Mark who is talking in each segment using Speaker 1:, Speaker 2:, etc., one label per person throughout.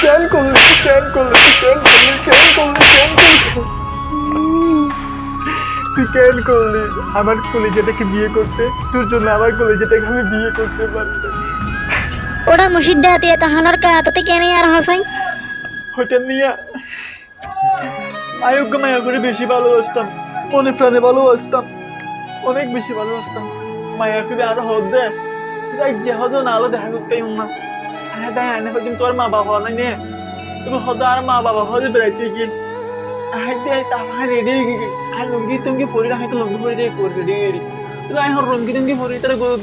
Speaker 1: কেন করলি কেন করলি কেন করলি কেন করলি কেন করলি তুই কেন করলি আমার কলেজেটাকে বিয়ে করতে? তোর জন্য আমার কলেজেটাকে আমি বিয়ে করতে পারি।
Speaker 2: ওটা মুর্শিদা তুই এত হানার কা তোতে কেন আর হাসাই
Speaker 1: হইতে নিয়ে আয়োগ্য মায়া করে বেশি ভালোবাসতাম, মনে প্রাণে ভালোবাসতাম, অনেক বেশি ভালোবাসতাম। মায়া করে আরো হদ দেয় যে হদ না আলো দেখা করতেই না। হ্যাঁ তাই আনে হয়তো তোর মা বাবা নাই নে তুমি হদ আর মা বাবা হদে বেড়াইতে গিয়ে রেডি আর লুঙ্গি তুমি পরি রাখাই তো লুঙ্গি পরি দিয়ে করবে রেডি তুমি এখন রঙ্গি টঙ্গি পরি তারা গরত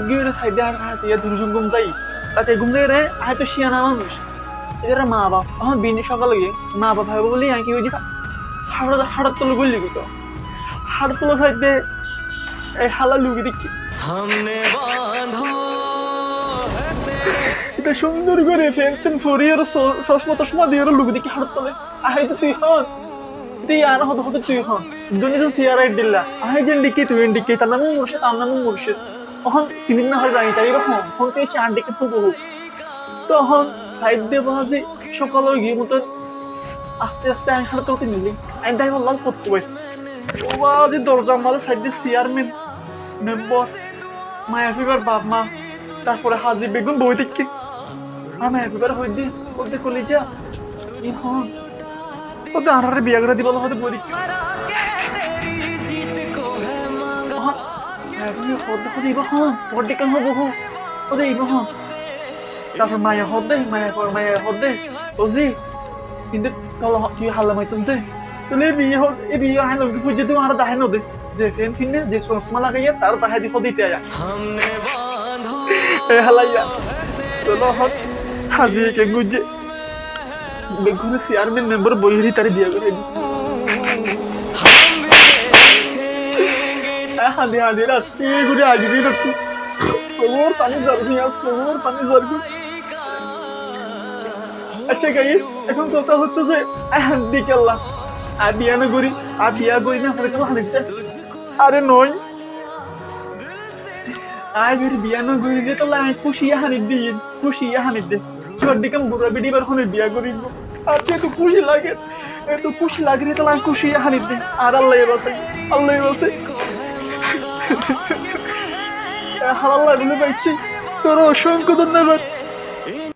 Speaker 1: গিয়ে সাইডে আর হাতিয়া দুজন ঘুম যাই তাতে ঘুম দিয়ে রে আয় তো শিয়ানা মানুষ এরা মা বাপ এখন বিনি সকালে গিয়ে মা বাপ ভাই বলি আমি কি ওই যে হাড়ার তলে গলি তো হাড় তলে সাইডে এই হালা লুকি দেখি এটা সুন্দর করে ফেলতেন ফরি আর চশমা টশমা দিয়ে লুকি দেখি হাড় তলে আয় তো তুই হন তুই আর হতে হতে তুই হন দুনিয়া সিয়ারাই দিল্লা আয় যে ডিকি তুই ডিকি তার নাম মুর্শিদ তার নাম মুর্শিদ তখন সিলিং না হয় রানি তাই এরকম ফোন থেকে সে আন্টিকে তো বহু তখন সাইড দিয়ে বাজে সকালে গিয়ে মতো আস্তে আস্তে আমি হাতে তোকে নিলি আমি তাই বললাম করতে পারি ও বাজে দরজা আমাদের সাইড দিয়ে চেয়ারম্যান মেম্বার মায়া ফিবার বাপ মা তারপরে হাজি বেগুন বই দেখি আমি একবার হই দি ওদের কলেজা হন ওদের আনারে বিয়া করে দিবল হতে বই দেখি তারপর মায়া হদে মায়া হদে বুঝলি কিন্তু তুই হাল্লা মাই তুলতে তুলে বিয়ে হোক এই বিয়ে হয় লোক খুঁজে তুই আর দাহে নদে যে ফেন ফিনে যে চশমা লাগাইয়া তার দাহে দিতে দিতে আয়া হালাইয়া তোলো হত হাজিয়ে কে গুজে বেগুনে চেয়ারম্যান মেম্বার বইরি তারে বিয়ে করে দি হাঁদি হাঁদি রাত্রি ঘুরে আগিয়ে রাখছি প্রবর পানি জরবি আর প্রবর পানি জরবি। আচ্ছা গাইস এখন কথা হচ্ছে যে বিকেল্লা আর বিয়ানো করি আর বিয়া করি না হলে কেন হানিতে আরে নয় আয় যদি বিয়ানো করি যে তো আমি খুশিয়া হানিত দিই খুশিয়া হানিত দে ছোট দিকে বুড়া বিডি বার হনে বিয়া করি আর তো খুশি লাগে এত খুশি লাগে তো আমি খুশিয়া হানিত দে আর আল্লাহ বাসে হারাল্লাহ বলে পাইছি তোর অসংখ্য ধন্যবাদ।